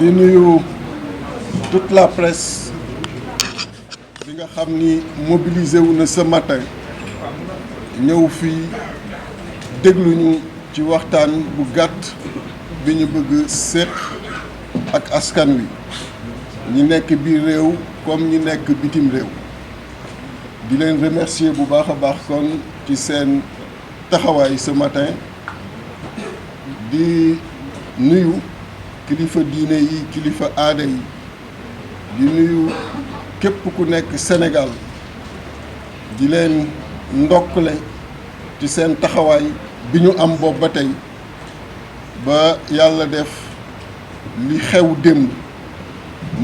di nuyu toute la presse bi nga xam ni mobilisé wu na ce matin ñëw fii dégluñu ci waxtaan bu gàtt bi ñu bëgg séq ak askan wi ñi nekk biir réew comme ñi nekk bitim réew di leen remercier bu baax a baax kon ci seen taxawaay ce matin di nuyu kilifa diine yi kilifa aada yi di nuyu képp ku nekk Sénégal di leen ndokkale ci seen taxawaay bi ñu am boobu ba tey ba yàlla def li xew démb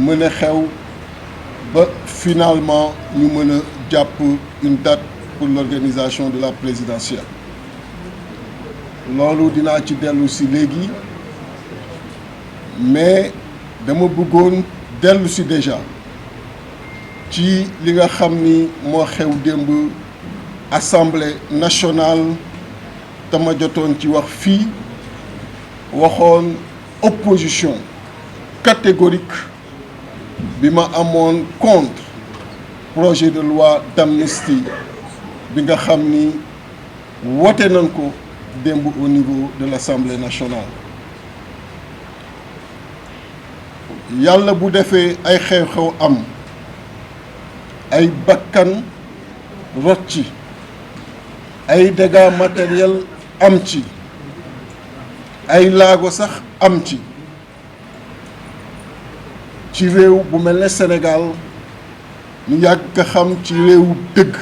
mën a xew ba finalement ñu mën a jàpp une date pour l'organisation de la présidentielle loolu dinaa ci dellu si léegi mais dama bëggoon dellu si déjà ci li nga xam ni moo xew démb assemblée nationale te ma jotoon ci wax fii waxoon opposition catégorique bi ma amoon contre projet de loi d'amnistie bi nga xam ni wote nañ ko démb au niveau de l'Assemblée nationale yàlla bu defee ay xew-xew am ay bakkan rot ci ay dégâts matériels am ci ay laago sax am ci réew bu mel ne Sénégal ñu yàgg a xam ci réewu dëgg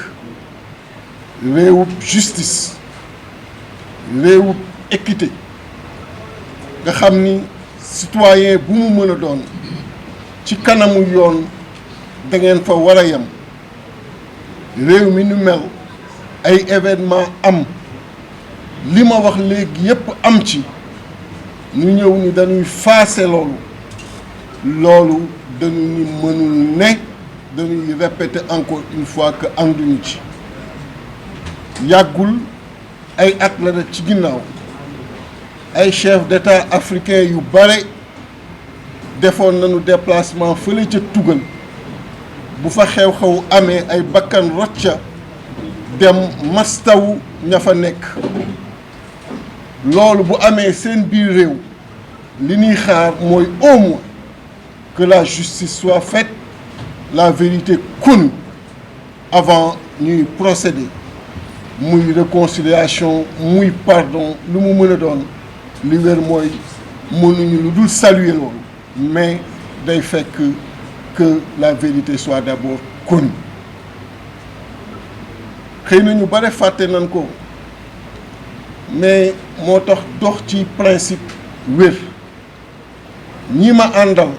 réewu justice réewu équité nga xam ni citoyen bu mu mën a doon ci kanamu yoon da ngeen fa war a yem réew mi nu mel ay événement am li ma wax léegi yépp am ci ñu ñëw ni dañuy faase loolu dañu ni mënul ne dañuy répéter encore une fois que ànduñu ci yàggul ay at la rek ci ginnaaw ay chef d'État africain yu bare defoon nañu déplacement fële ca tugal bu fa xew-xew amee ay bakkan rocca dem mastawu ña fa nekk loolu bu amee seen biir réew li ñuy xaar mooy au moins que la justice soit faite la vérité connue avant ñuy procéder muy réconciliation muy pardon lu mu mën a doon li wér mooy mënuñu lu dul saluer loolu mais day fekk que la vérité soit d'abord connue xëy na ñu bare fàtte nañ ko mais moo tax dox ci principe wér ñi ma àndal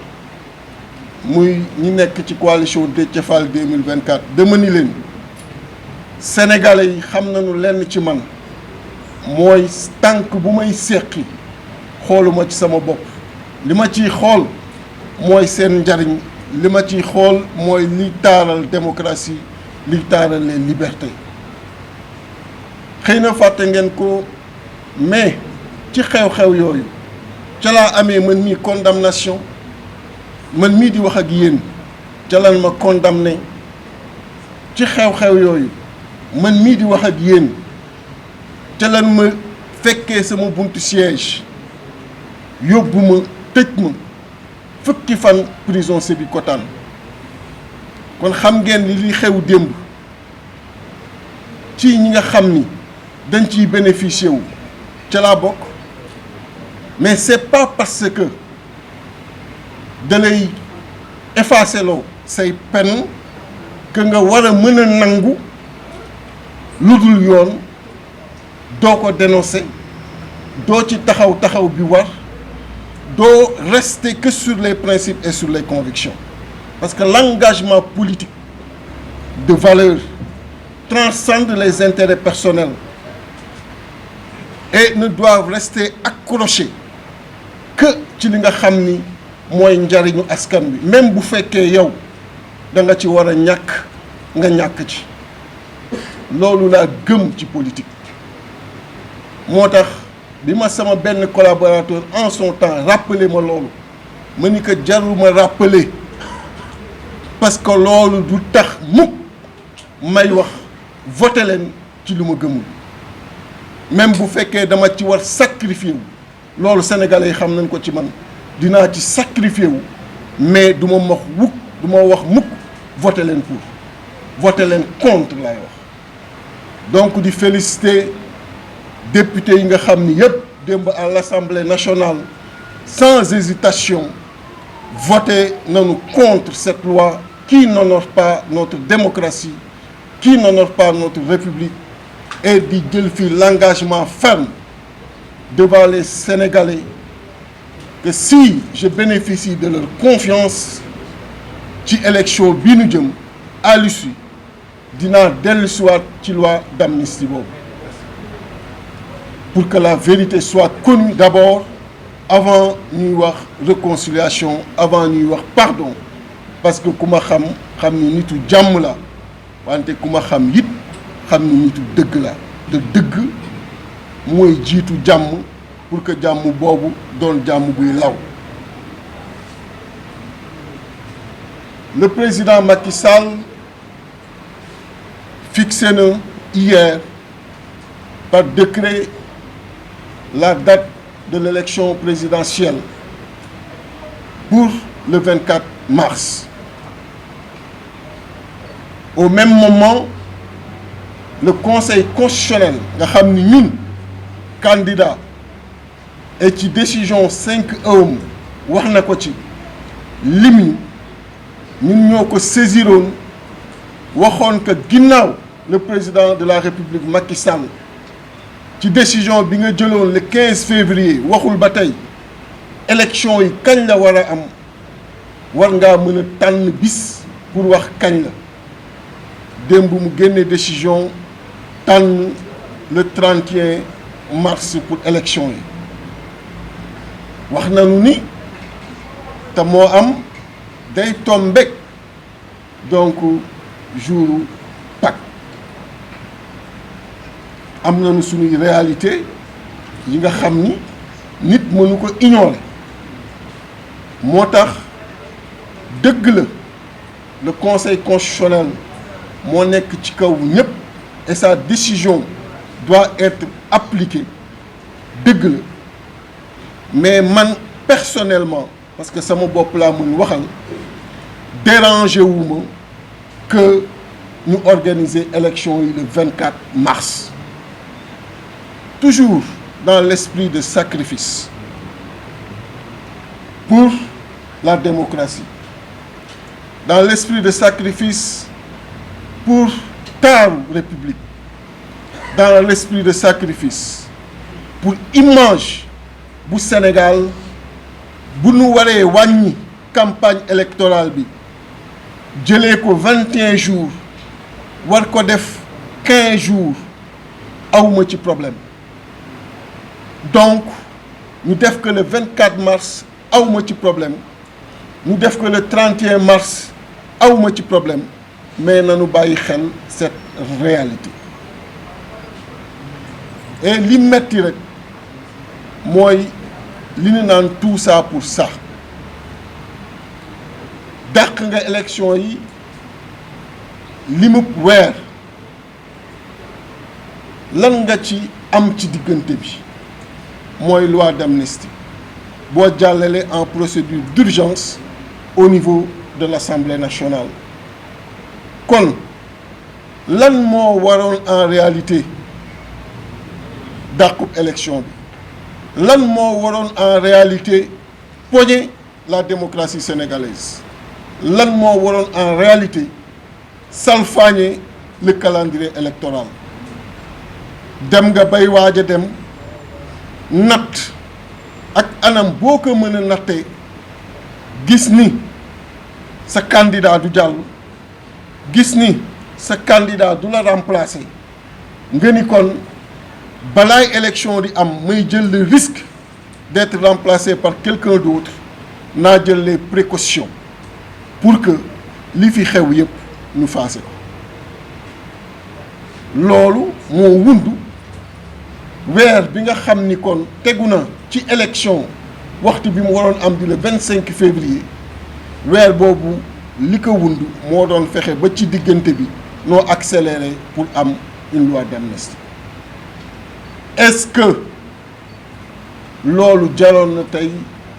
muy ñi nekk ci coalition Déthié Fall 2024 dama ni leen sénégalais yi xam nañu lenn ci man mooy tànk bu may seqi xooluma ci sama bopp li ma ciy xool mooy seen njariñ li ma ciy xool mooy li taaral démocratie li taaral les libertés xëy na fàtte ngeen ko mais ci xew-xew yooyu ca laa amee man mii condamnation man mii di wax ak yéen ca lan ma condamné ci xew-xew yooyu man mii di wax ak yéen ca lan ma fekkee sama buntu siège yóbbu ma tëj ma fukki fan prison Sébikotane kon xam ngeen ni li xew démb ci ñi nga xam ni dañ ciy bénéficier wu ca laa bokk mais c'est pas parce que da lay effacer loo say peine que nga war a mën a nangu lu dul yoon doo ko dénoncer doo ci taxaw bi war doo rester que sur les principes et sur les convictions parce que l'engagement politique de valeur transcende les intérêts personnels et ne doivent rester accrochés que ci li nga xam ni mooy njariñu askan bi même bu fekkee yow da nga ci war a ñàkk nga ñàkk ci loolu laa gëm ci politique moo tax bi ma sama benn collaborateur en son temps rappelé ma loolu ma ni ko jaruma rappeler parce que loolu du tax mukk may wax voté leen ci lu ma gëmul même bu fekkee dama ci war sacrifier wu loolu sénégalais yi xam nañ ko ci man dinaa ci sacrifier wu mais du ma wax mukk voté leen pour voté leen contre laay wax donc di féliciter député yi nga xam ni yëpp démb à l'Assemblée nationale sans hésitation voté nañu contre cette loi qui n'honore pas notre démocratie, qui n'honore pas notre République, et di jël fi l'engagement ferme devant les Sénégalais que si je bénéficie de leur confiance ci élection bi nu jëm à l'issue dinaa dellusiwaat ci loi d'amnistie boobu pour que la vérité soit connue d'abord avant ñuy wax réconciliation avant ñuy wax pardon parce que ku ma xam ni nitu jàmm la wante ku ma xam it xam ni nitu dëgg la te dëgg mooy jiitu jàmm pour que jàmm boobu doon jàmm buy law. Le président Macky Sall fixé na hier par décret la date de l'élection présidentielle pour le 24 mars. Au même moment, le Conseil constitutionnel nga xam ni ñun candidat et ci décision 5-1 wax na ko ci lim ñun ñoo ko saisiroon waxoon que ginnaaw le président de la République Macky Sall ci décision bi nga jëloon le 15 février waxul ba tey élection yi kañ la war a am war ngaa mën a tànn bis pour wax kañ la démb mu génne décision tànn le 31 mars pour élection yi wax nañu ni te moo am day tombé donc jour Pâques am nañu suñuy réalité yi nga xam ni nit mënu ko ignorer moo tax dëgg la le Conseil constitutionnel moo nekk ci kaw ñëpp et sa décision doit être appliquée dëgg la mais man personnellement parce que sama bopp laa mën waxal dérangé wu ma que ñu organiser élection yi le 24 mars toujours dans l'esprit de sacrifice pour la démocratie dans l'esprit de sacrifice pour taaru République dans l'esprit de sacrifice pour image bu Sénégal bu nu waree wàññi campagne électorale bi jëlee ko 21 jours war ko def 15 jours awma ci problème donc ñu def que le 24 mars awma ci problème ñu def que le 31 mars awma ci problème mais nañu bàyyi xel cette réalité et li metti rek mooy li ñu naan tout ça pour ça dàq nga élection yi li mu weer lan nga ci am ci diggante bi mooy loi d'amnistie boo jàllale en procédure d'urgence au niveau de l'Assemblée nationale kon lan moo waroon en réalité dàqub élection bi lan moo waroon en réalité poñe la démocratie sénégalaise lan moo waroon en réalité salfaañe le calendrier électoral dem nga bay waaj a dem natt ak anam boo ko mën a nattee gis ni sa candidat du jàll gis ni sa candidat du la remplacer nga ni kon balaay élection di am may jël le risque d'être remplacé par quelqu'un d'autre naa jël les précautions pour que li fi xew yépp ñu faase ko loolu moo wundu weer bi nga xam ni kon tegu na ci élection waxtu bi mu waroon am di le 25 février weer boobu li ko wund moo doon fexe ba ci diggante bi noo accéléré pour am une loi d'amnistie. Est-ce que loolu jaroon na tey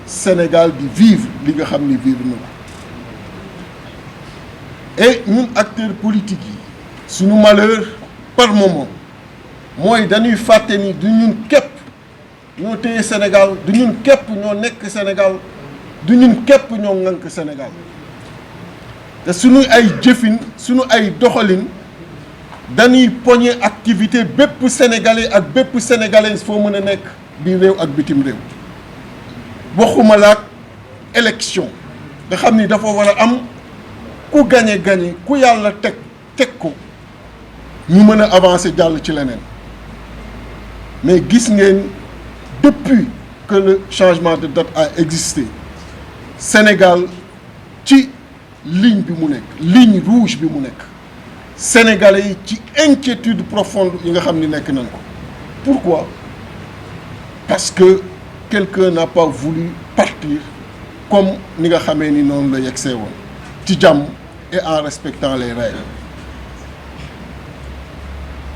Sénégal di vivre li nga xam ni vivre na ko et ñun acteurs politiques yi suñu malheur par moment mooy dañuy fàtte ni du ñun képp ñoo téye Sénégal, du ñun képp ñoo nekk Sénégal, du ñun képp ñoo ŋànk Sénégal te suñu ay jëfin suñu ay doxalin dañuy poñe activité bépp sénégalais ak bépp sénégalaise foo mën a nekk biir réew ak bitim réew waxuma la ak élection nga xam ni dafa war a am ku gagné ku yàlla teg ko ñu mën a avancer jàll ci leneen mais gis ngeen depuis que le changement de date a existé Sénégal ci ligne bi mu nekk ligne rouge bi mu nekk sénégalais yi ci inquiétude profonde yi nga xam ni nekk nañ ko pourquoi parce que quelqu'un n'a pas voulu partir comme ni nga xamee ni noonu la yegsee woon ci jàmm et en respectant les règles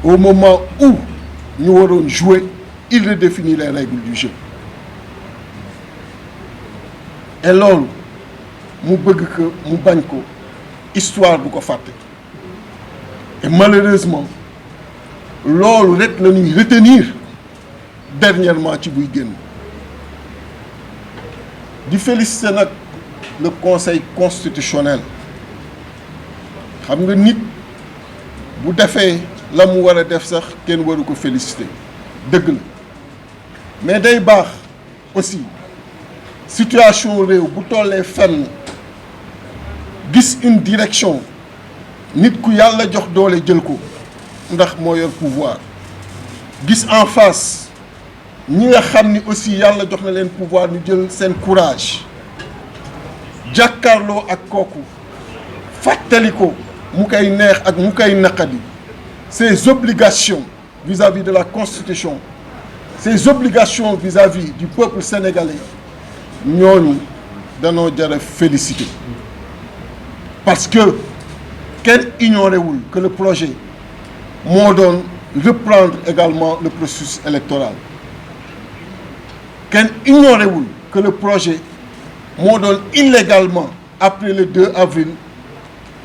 au moment où ñu waroon jouer il redéfinit les règles du jeu et loolu mu bëgg ko mu bañ ko histoire bu ko fàtte et malheureusement loolu rek la ñuy retenir dernièrement ci buy génn di féliciter nag le conseil constitutionnel xam nga nit bu defee la mu war a def sax kenn waru ko féliciter dëgg la mais day baax aussi situation réew bu tollee fenn gis une direction nit ku yàlla jox doole jël ko ndax moo yor pouvoir gis en face ñi nga xam ni aussi yàlla jox na leen pouvoir ñu jël seen courage jàkkaarloo ak kooku fàttali ko mu koy neex ak mu koy naqadi ses obligations vis-à-vis de la Constitution ses obligations vis-à-vis du peuple sénégalais ñooñu danoo jara féliciter parce que kenn ignoré wul que le projet moo doon reprendre également le processus électoral kenn ignoré wul que le projet moo doon illégalement après le 2 avril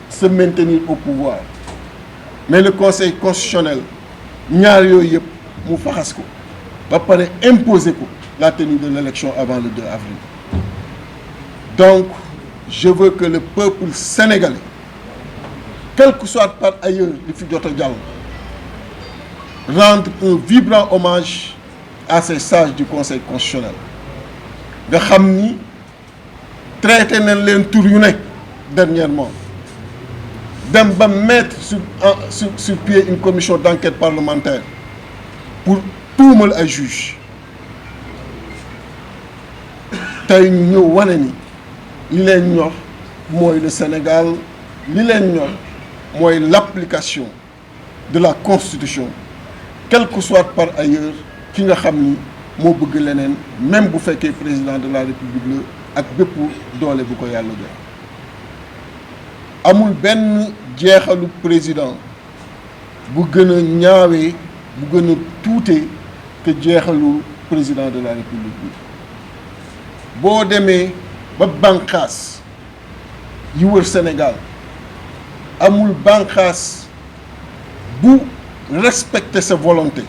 se maintenir au pouvoir mais le conseil constitutionnel ñaar yooyu yëpp mu faxas ko ba pare imposer ko la tenue de l'élection avant le 2 avril donc je veux que le peuple sénégalais quel que soit par ailleurs li fi jot a jàll rendre un vibrant hommage à ces sages du conseil constitutionnel nga xam ni traité nañ leen tur yu ne dernièrement dem ba mettre sur pied une commission d'enquête parlementaire pour tuumal ay juge tey ñu ñëw wane ni li leen ñor mooy le Sénégal li leen ñor mooy l'application de la Constitution quel que soit par ailleurs ki nga xam ni moo bëgg leneen même bu fekkee président de la République la ak bépp doole bu ko yàlla jox amul benn jeexalu président bu gën a ñaawee bu gën a tuutee que jeexalu président de la République bi boo demee ba bànqaas yi wër Sénégal amul bànqaas bu respecter sa volonté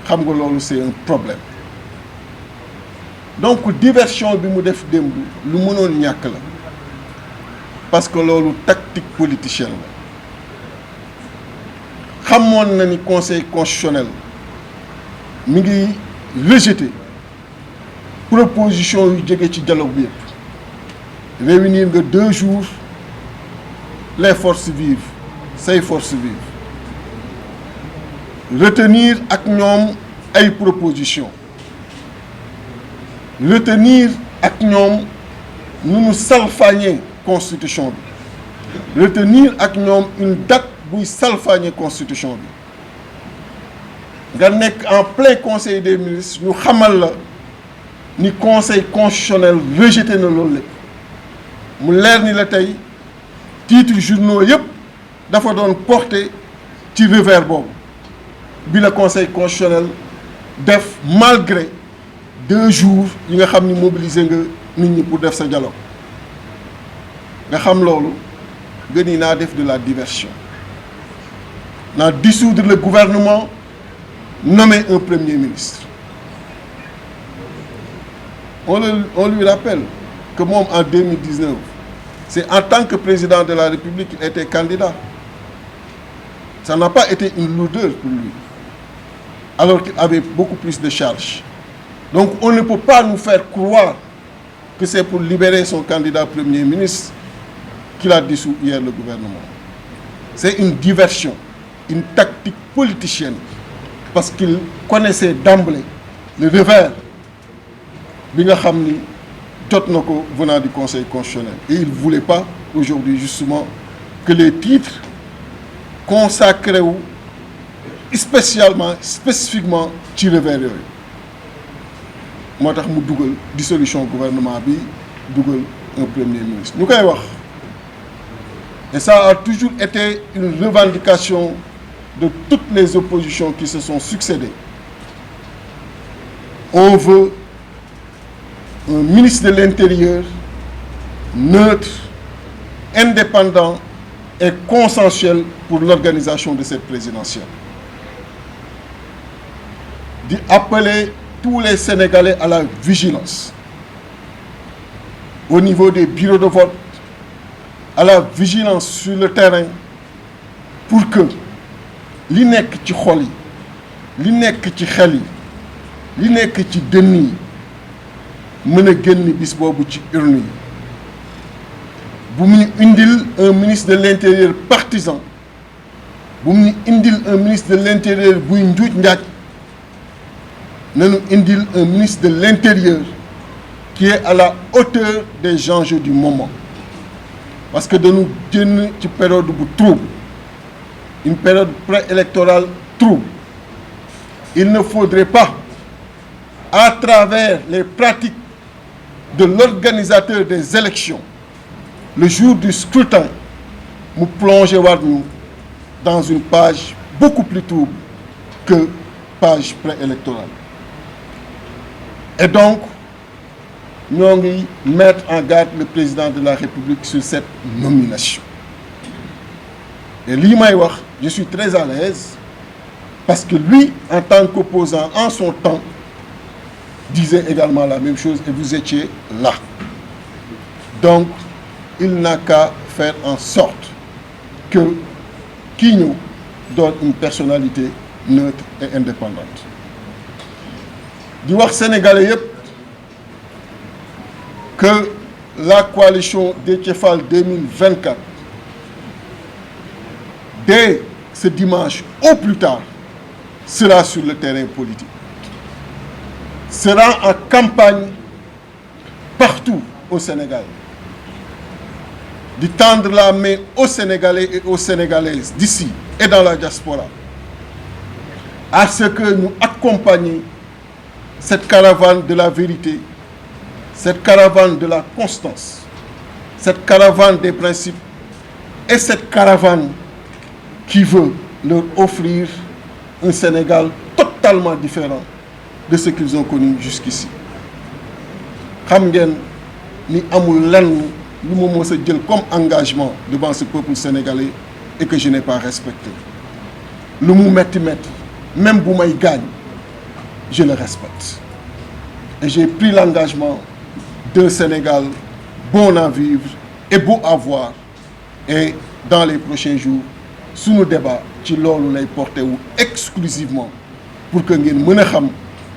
xam nga loolu c'est un problème donc diversion bi mu def démb lu mënoon ñàkk la parce que loolu tactique politicienne la xamoon na ni conseil constitutionnel mi ngi rejeter proposition yu jóge ci dialogue bi yëpp réunir nga 2 jours les forces vives say forces vives retenir ak ñoom ay propositions retenir ak ñoom nu nu salfaañee constitution bi retenir ak ñoom une date buy salfaañee constitution bi nga nekk en plein conseil des ministres ñu xamal la ni conseil constitutionnel rejeté na loolu lépp mu leer ni la tey titre journaux yëpp dafa doon porté ci revers boobu bi le conseil constitutionnel def malgré 2 jours yi nga xam ni mobilisé nga nit ñi pour def sa dialogue nga xam loolu gën yi naa def de la diversion naa dissoudre le gouvernement nommer un premier ministre on lui rappelle que moom en 2019 c'est en tant que président de la République qu'il était candidat. Ça n'a pas été une lourdeur pour lui, alors qu'il avait beaucoup plus de charges. Donc on ne peut pas nous faire croire que c'est pour libérer son candidat Premier ministre qu'il a dissous hier le gouvernement. C'est une diversion, une tactique politicienne, parce qu'il connaissait d'emblée le revers bi nga xam ni jot na ko venant du Conseil constitutionnel. Et il ne voulait pas aujourd'hui justement que les titres consacrés wu spécifiquement ci revers yooyu moo tax mu dugal dissolution gouvernement bi dugal un premier ministre ñu koy wax et ça a toujours été une revendication de toutes les oppositions qui se sont succédées. On veut un ministre de l'Intérieur neutre, indépendant et consensuel pour l'organisation de cette présidentielle. D'appeler tous les Sénégalais à la vigilance au niveau des bureaux de vote, à la vigilance sur le terrain pour que li nekk ci xol yi, li nekk ci xel yi, li nekk ci dënn yi mën a génn bis boobu ci urne yi. Bu mu ñu indil un ministre de l'Intérieur partisan, bu mu ñu indil un ministre de l'Intérieur buy njuuj njaaj, nañu indil un ministre de l'Intérieur qui est à la hauteur des enjeux du moment. Parce que dañu génn ci période bu trouble, une période préélectorale trouble. Il ne faudrait pas, à travers les pratiques de l'organisateur des élections, le jour du scrutin, mu plonger waat ñu dans une page beaucoup plus trouble que page préélectorale. Et donc, ñoo ngi mettre en garde le président de la République sur cette nomination. Et lii may wax, je suis très à l'aise parce que lui, en tant qu'opposant en son temps, disait également la même chose et vous étiez là. Donc, il n'a qu'à faire en sorte que kii ñëw donne une personnalité neutre et indépendante. Di wax Sénégalais yépp que la coalition Déthié Fall 2024, dès ce dimanche au plus tard, sera sur le terrain politique, sera en campagne partout au Sénégal, de tendre la main aux Sénégalais et aux Sénégalaises d'ici et dans la diaspora, à ce que nous accompagnions cette caravane de la vérité, cette caravane de la constance, cette caravane des principes et cette caravane qui veut leur offrir un Sénégal totalement différent de ce qu'ils ont connu jusqu'ici. Xam ngeen ni amul lenn lu ma mës a jël comme engagement devant ce peuple sénégalais et que je n'ai pas respecté. Lu mu metti metti, même bu may gaañ, je le respecte. Et j'ai pris l'engagement d'un Sénégal bon à vivre et beau à voir. Et dans les prochains jours, sunu débat ci loolu lay porté wu exclusivement pour que ngeen mën a xam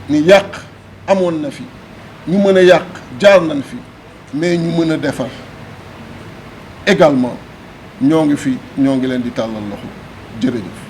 ni yàq amoon na fi, ñu mën a yàq jaar nañ fi, mais ñu mën a defar également ñoo ngi fi, ñoo ngi leen di tàllal loxo. Jërëjëf.